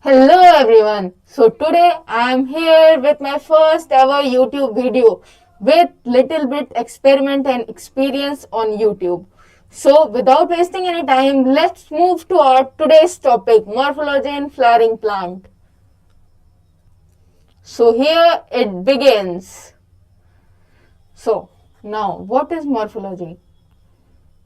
Hello everyone. So today I am here with my first ever YouTube video with little bit experiment and experience on YouTube. So without wasting any time, let's move to our today's topic, morphology in flowering plant. So here it begins. So now what is morphology?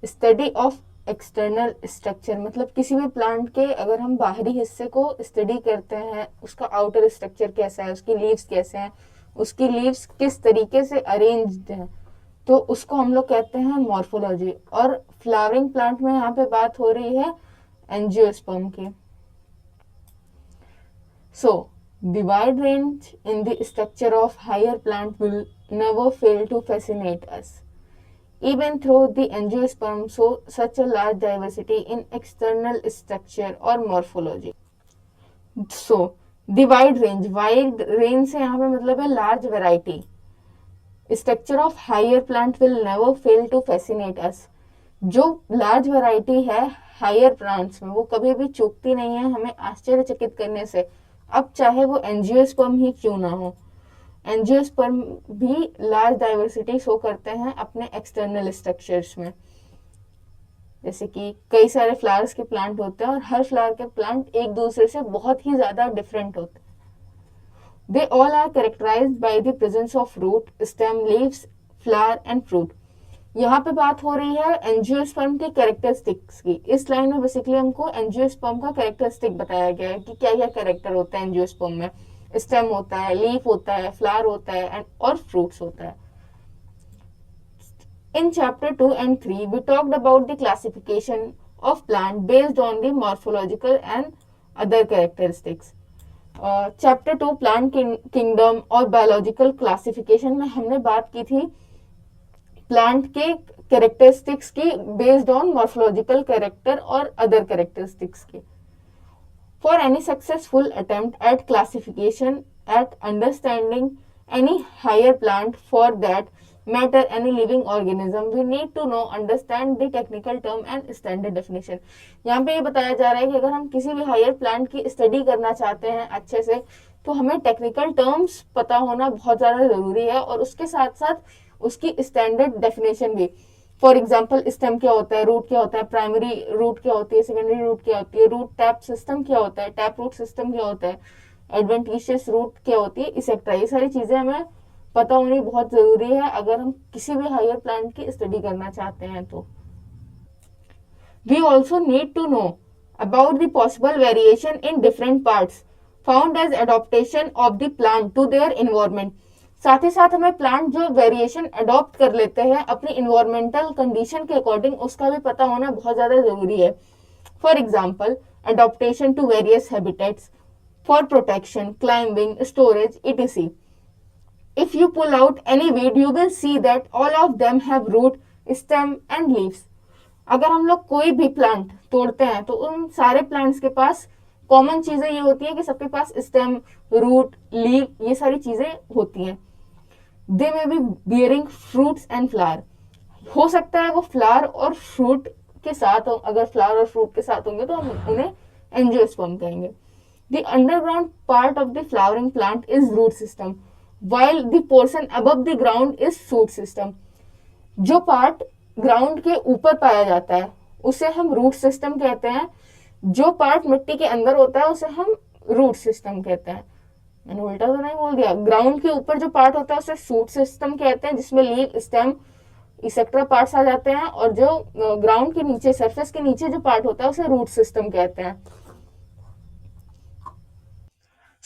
Study of external structure मतलब किसी भी plant के अगर हम बाहरी हिस्से को study करते हैं, उसका आउटर स्ट्रक्चर कैसा है, उसकी लीव्स कैसे हैं, उसकी लीव्स किस तरीके से अरेंज्ड हैं, तो उसको हम लोग कहते हैं मॉर्फोलॉजी। और फ्लावरिंग प्लांट में यहाँ पे बात हो रही है एंजियोस्पर्म की। So the wide range in the structure of higher plant will never fail to fascinate us even though the angiosperm show such a large diversity in external structure or morphology. So the wide range से यहाँ पे मतलब है large variety. Structure of higher plant will never fail to fascinate us. जो large variety है higher plants में वो कभी भी चूकती नहीं है हमें आश्चर्यचकित करने से, अब चाहे वो एंजियोस्पर्म ही क्यों ना हो। एंजियोस्पर्म भी लार्ज डाइवर्सिटी शो करते हैं अपने एक्सटर्नल स्ट्रक्चर्स में। जैसे कि कई सारे फ्लावर्स के प्लांट होते हैं और हर फ्लावर के प्लांट एक दूसरे से बहुत ही ज्यादा डिफरेंट होते हैं। They all are characterised by the presence of root, stem, leaves, flower and fruit. यहाँ पे बात हो रही है एंजियोस्पर्म के कैरेक्टरिस्टिक्स की। इस लाइन में बेसिकली हमको एंजियोस्पर्म का कैरेक्टरिस्टिक बताया गया है कि क्या क्या कैरेक्टर होता है एंजियोस्पर्म में। स्टेम होता है, लीफ होता है, फ्लावर होता है एंड और फ्रूट्स होता है। In chapter 2 and 3, we talked about the classification of plant based on the morphological and other characteristics. Chapter 2 plant kingdom और बायोलॉजिकल क्लासिफिकेशन में हमने बात की थी प्लांट के कैरेक्टरिस्टिक्स की बेस्ड ऑन मॉर्फोलॉजिकल कैरेक्टर और अदर कैरेक्टरिस्टिक्स की। For any successful attempt at classification, at understanding any higher plant, for that matter any living organism, we need to know understand the technical term and standard definition. यहाँ पे ये बताया जा रहा है कि अगर हम किसी भी हायर प्लांट की स्टडी करना चाहते हैं अच्छे से, तो हमें टेक्निकल टर्म्स पता होना बहुत ज़्यादा ज़रूरी है और उसके साथ साथ उसकी स्टैंडर्ड डेफिनेशन भी। फॉर एग्जाम्पल स्टेम क्या होता है, रूट क्या होता है, प्राइमरी रूट क्या होती है, सेकेंडरी रूट क्या होती है, रूट टैप सिस्टम क्या होता है, टैप रूट सिस्टम क्या होता है, एडवेंटिशियस रूट क्या होती है, इसेक्ट्रा। ये सारी चीजें हमें पता होनी बहुत जरूरी है अगर हम किसी भी हायर प्लांट की स्टडी करना चाहते हैं तो। We also need to know about the possible variation in different parts found as adaptation of the plant to their environment. साथ ही साथ हमें प्लांट जो वेरिएशन अडॉप्ट कर लेते हैं अपनी इन्वायरमेंटल कंडीशन के अकॉर्डिंग, उसका भी पता होना बहुत ज्यादा जरूरी है। For example adaptation to various habitats for protection, climbing, storage, etc. If you pull out any weed, you will see that all of them have root, stem and leaves. अगर हम लोग कोई भी प्लांट तोड़ते हैं तो उन सारे प्लांट्स के पास कॉमन चीजें ये होती है कि सबके पास स्टेम, रूट, लीव ये सारी चीजें होती हैं। They may be bearing fruits and flower. हो सकता है वो फ्लावर और फ्रूट के साथ हो, अगर फ्लावर और फ्रूट के साथ होंगे तो हम उन्हें एंजियोस्पर्म कहेंगे। The underground part of the flowering plant is root system while the portion above the ground is shoot system. जो पार्ट ग्राउंड के ऊपर पाया जाता है उसे हम रूट सिस्टम कहते हैं, जो पार्ट मिट्टी के अंदर होता है उसे हम रूट सिस्टम कहते हैं। मैंने उल्टा तो नहीं बोल दिया, ग्राउंड के ऊपर जो पार्ट होता है उसे शूट सिस्टम कहते हैं जिसमें लीव, स्टेम, इसेक्ट्रा पार्ट्स आ जाते हैं, और जो ग्राउंड के नीचे सरफेस के नीचे जो पार्ट होता है उसे रूट सिस्टम कहते हैं।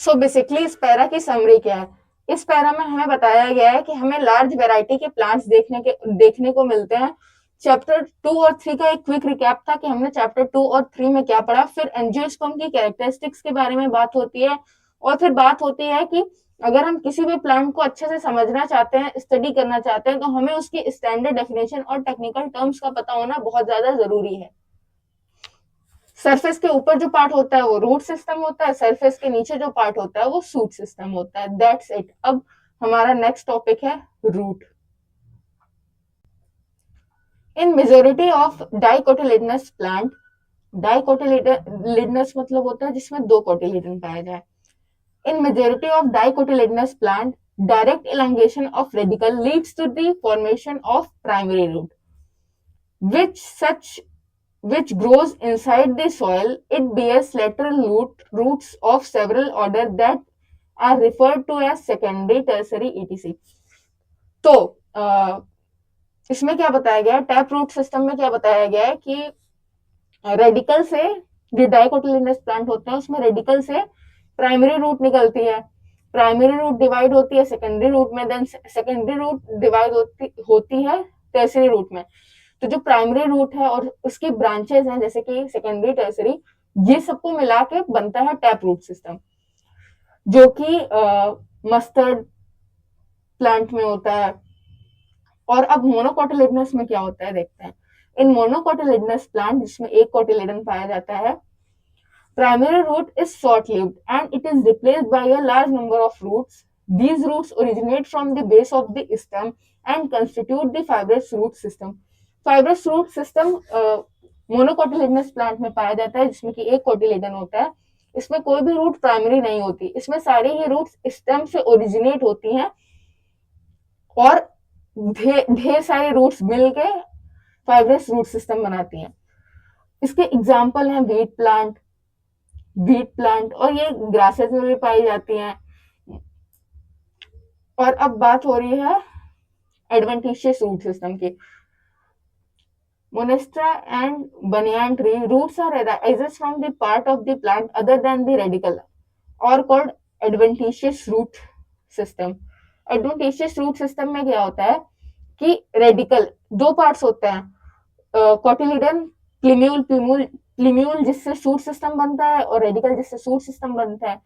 सो बेसिकली इस पैरा की समरी क्या है? इस पैरा में हमें बताया गया है कि हमें लार्ज वैरायटी के प्लांट्स देखने को मिलते हैं। चैप्टर 2 और 3 का एक क्विक रिकैप था कि हमने चैप्टर 2 और 3 में क्या पढ़ा। फिर एंजियोस्पर्म की कैरेक्टरिस्टिक्स के बारे में बात होती है और फिर बात होती है कि अगर हम किसी भी प्लांट को अच्छे से समझना चाहते हैं, स्टडी करना चाहते हैं, तो हमें उसकी स्टैंडर्ड डेफिनेशन और टेक्निकल टर्म्स का पता होना बहुत ज्यादा जरूरी है। सरफेस के ऊपर जो पार्ट होता है वो रूट सिस्टम होता है, सरफेस के नीचे जो पार्ट होता है वो शूट सिस्टम होता है। That's it. अब हमारा नेक्स्ट टॉपिक है root. In majority of dicotyledonous plant dicotyledonous मतलब होता है जिसमें दो कोटिलिडन पाया जाए. In majority of dicotyledonous plant, direct elongation of radicle leads to the formation of primary root, which such which grows inside the soil. It bears lateral roots of several order that are referred to as secondary, tertiary, etc. तो इसमें क्या बताया गया है, tap root system में क्या बताया गया है कि रेडिकल से जो डाइकोटिलिडनस प्लांट होते हैं उसमें रेडिकल से प्राइमरी रूट निकलती है. प्राइमरी रूट डिवाइड होती है सेकेंडरी रूट में, देन सेकेंडरी रूट डिवाइड होती है टर्सरी रूट में. तो जो प्राइमरी रूट है और उसकी ब्रांचेस हैं जैसे कि सेकेंडरी, टर्सरी, ये सबको मिला के बनता है टैप रूट सिस्टम, जो कि मस्टर्ड प्लांट में होता है. और अब मोनोकोटिलिडनस में क्या होता है देखते हैं. इन मोनोकोटिलिडनस प्लांट जिसमें एक कोटिलिडन पाया जाता है, primary root is short-lived and it is replaced by a large number of roots. These roots originate from the base of the stem and constitute the fibrous root system. Fibrous root system monocotyledonous plant में पाया जाता है जिसमें कि एक cotyledon होता है. इसमें कोई भी रूट प्राइमरी नहीं होती, इसमें सारी ही रूट्स स्टेम से ओरिजिनेट होती हैं और ढेर सारे रूट्स मिलके फाइब्रस रूट सिस्टम बनाती हैं. इसके एग्जाम्पल हैं वीट प्लांट और ये ग्रासेस में भी पाई जाती हैं. और अब बात हो रही है एडवेंटिशियस रूट सिस्टम की. Monstera and banyan tree roots are arises from the part of the plant other than the radicle or called adventitious root system. Adventitious root system में क्या होता है कि रेडिकल दो पार्ट्स होते हैं, कोटिलिडन, प्लीम्यूल जिससे शूट सिस्टम बनता है और रेडिकल जिससे शूट सिस्टम बनता है.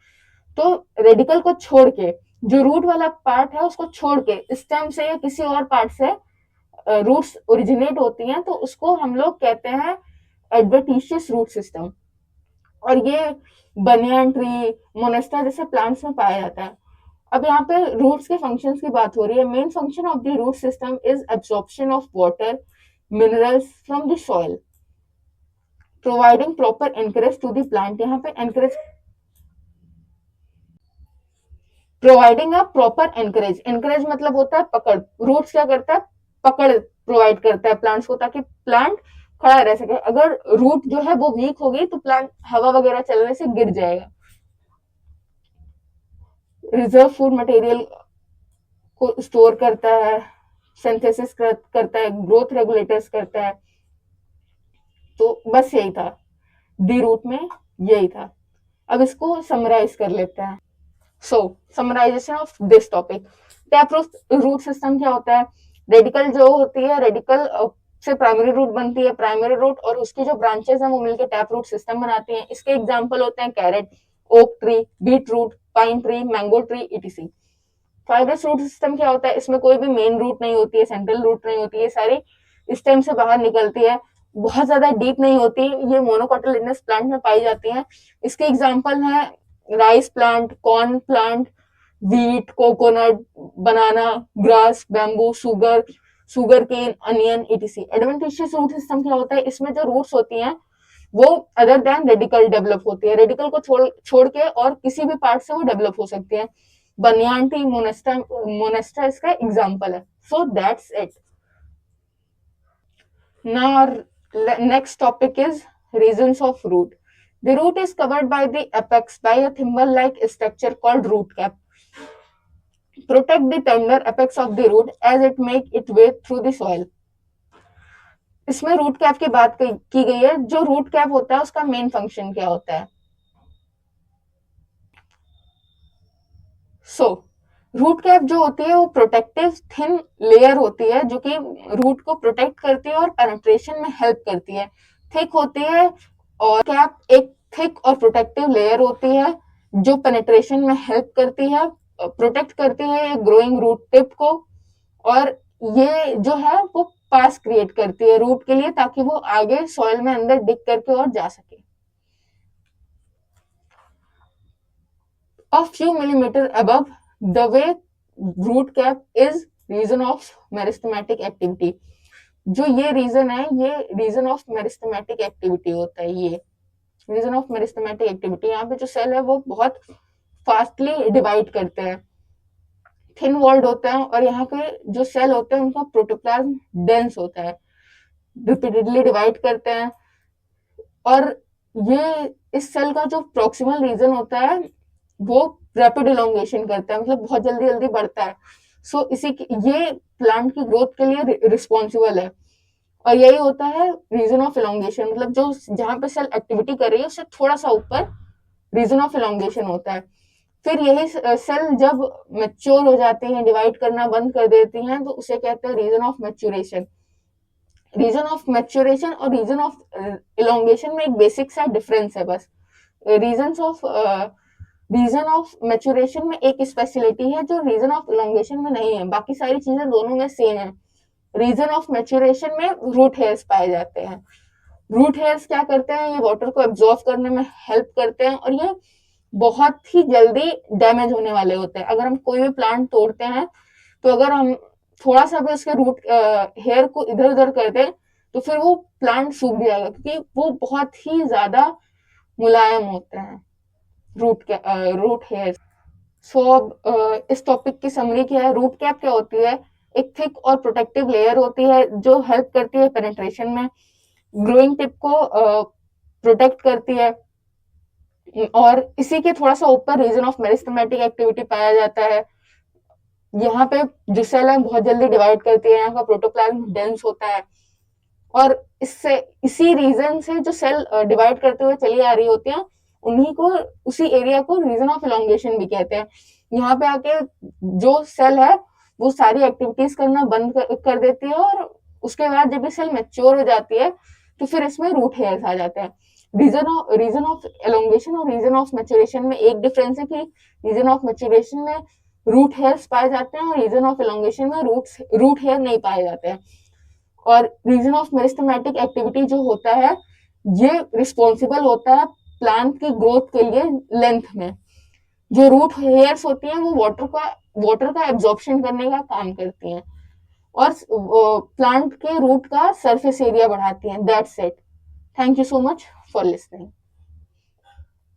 तो रेडिकल को छोड़ के जो रूट वाला पार्ट है उसको छोड़ के स्टेम से या किसी और पार्ट से रूट्स ओरिजिनेट होती हैं, तो उसको हम लोग कहते हैं एडवेंटिशियस रूट सिस्टम. और ये बनियान ट्री, मोनेस्टा जैसे प्लांट्स में पाया जाता है. अब यहाँ पे रूट्स के फंक्शंस की बात हो रही है. Main function of the root system is absorption of water, minerals from the soil, providing proper anchorage to the plant. यहाँ पे anchorage, providing a proper anchorage मतलब होता है पकड़. रूट्स क्या करता है, पकड़ प्रोवाइड करता है प्लांट्स को ताकि प्लांट खड़ा रह सके. अगर रूट जो है वो वीक हो गई तो प्लांट हवा वगैरह चलने से गिर जाएगा. रिजर्व फूड मटेरियल को स्टोर करता है, सिंथेसिस करता है, ग्रोथ रेगुलेटर्स करता है. तो बस यही था, डी रूट में यही था. अब इसको समराइज कर लेते हैं. So summarisation of this topic. Tap root system क्या होता है, रेडिकल जो होती है, रेडिकल से प्राइमरी रूट बनती है, प्राइमरी रूट और उसकी जो ब्रांचेस हैं वो मिलकर टैप रूट सिस्टम बनाती हैं. इसके एग्जांपल होते हैं carrot, oak tree, beetroot, pine tree, mango tree, etc. Fibrous root system क्या होता है, इसमें कोई भी मेन रूट नहीं होती है, सेंट्रल रूट नहीं होती है, सारी स्टेम से बाहर निकलती है, बहुत ज्यादा डीप नहीं होती. ये मोनोकोटिलिडनस प्लांट में पाई जाती है. इसके एग्जांपल है rice plant, corn plant, wheat, coconut, banana, grass, bamboo, sugar cane, onion, ETC. Adventitious root system क्या होता है, इसमें जो रूट्स होती हैं वो अदर देन रेडिकल डेवलप होती है. रेडिकल को छोड़ के और किसी भी पार्ट से वो डेवलप हो सकती है. बनियान ट्री, मोनेस्टा इसका एग्जांपल है. So that's it. Now next topic is regions of root. The root is covered by the apex by a thimble-like structure called root cap. Protect the tender apex of the root as it make its way through the soil. इसमें root cap की बात की गई है. जो root cap होता है उसका मेन फंक्शन क्या होता है. सो रूट कैप जो होती है वो प्रोटेक्टिव थिन लेयर होती है जो कि रूट को प्रोटेक्ट करती है और पेनिट्रेशन में हेल्प करती है. थिक होती है और कैप एक थिक और प्रोटेक्टिव लेयर होती है जो पेनिट्रेशन में हेल्प करती है, प्रोटेक्ट करती है ग्रोइंग रूट टिप को. और ये जो है वो पास क्रिएट करती है रूट के लिए ताकि वो आगे सॉइल में अंदर डिग करके और जा सके. A few millimeter above the way root cap is region of meristematic activity. जो ये रीजन है, ये रीजन ऑफ मेरिस्टेमेटिक एक्टिविटी होता है। ये रीजन ऑफ मेरिस्टेमेटिक एक्टिविटी, यहाँ पे जो सेल है वो बहुत फास्टली डिवाइड करते हैं, थिन वॉल्ड होते हैं, और यहाँ के जो सेल होते हैं उनका प्रोटोप्लाज्म डेंस होता है, रिपीटेडली डिवाइड करते हैं। और ये इस सेल का जो प्रॉक्सिमल रीजन होता है वो रैपिड इलोंगेशन करता है, मतलब बहुत जल्दी जल्दी बढ़ता है। सो ये प्लांट की ग्रोथ के लिए रिस्पॉन्सिबल है। और यही होता है रीजन ऑफ इलोंगेशन, मतलब जो जहां पे सेल एक्टिविटी कर रही है उससे थोड़ा सा ऊपर रीजन ऑफ इलोंगेशन होता है। फिर यही सेल जब मैच्योर हो जाती हैं, डिवाइड करना बंद कर देती हैं, तो उसे कहते हैं region of maturation. Region of maturation और रीजन ऑफ इलोंगेशन में एक बेसिक सा डिफरेंस है बस। रीजन ऑफ मैच्योरेशन में एक स्पेशलिटी है जो रीजन ऑफ इलोंगेशन में नहीं है, बाकी सारी चीजें दोनों में सेम है। रीजन ऑफ मैच्योरेशन में रूट हेयर्स पाए जाते हैं। रूट हेयर्स क्या करते हैं, ये वाटर को एब्जॉर्ब करने में हेल्प करते हैं, और ये बहुत ही जल्दी डैमेज होने वाले होते हैं। अगर हम कोई भी प्लांट तोड़ते हैं, तो अगर हम थोड़ा सा भी उसके रूट हेयर को इधर उधर कर दें, तो फिर वो प्लांट सूख जाएगा, क्योंकि वो बहुत ही ज्यादा मुलायम होते हैं रूट हेयर। सो अब इस टॉपिक की समरी क्या है, रूट कैप क्या होती है? एक थिक और प्रोटेक्टिव लेयर होती है जो हेल्प करती है पेनिट्रेशन में, ग्रोइंग टिप को प्रोटेक्ट करती है। और इसी के थोड़ा सा ऊपर रीजन ऑफ मेरिस्टेमेटिक एक्टिविटी पाया जाता है। यहाँ पे जो सेल है बहुत जल्दी डिवाइड करती है, यहाँ का प्रोटोप्लाज्म डेंस होता है, और इससे इसी रीजन से जो सेल डिवाइड करते हुए चली आ रही होती है, उन्हीं को, उसी एरिया को रीजन ऑफ इलोंगेशन भी कहते हैं। यहाँ पे आके जो सेल है वो सारी एक्टिविटीज करना बंद कर देती है, और उसके बाद जब ये सेल मैच्योर हो जाती है तो फिर इसमें रूट हेयर्स आ जाते हैं। रीजन ऑफ एलोंगेशन और रीजन ऑफ मैच्योरेशन में एक डिफरेंस है कि रीजन ऑफ मैच्योरेशन में रूट हेयर्स पाए जाते हैं, और रीजन ऑफ एलोंगेशन में रूट हेयर नहीं पाए जाते हैं। और रीजन ऑफ मेरिस्टेमेटिक एक्टिविटी जो होता है, ये रिस्पॉन्सिबल होता है प्लांट की ग्रोथ के लिए लेंथ में। जो रूट हेयर्स होती हैं वो वाटर का एब्जॉर्प्शन करने का काम करती हैं, और प्लांट के रूट का सरफेस एरिया बढ़ाती हैं। That's it. Thank you so much for listening.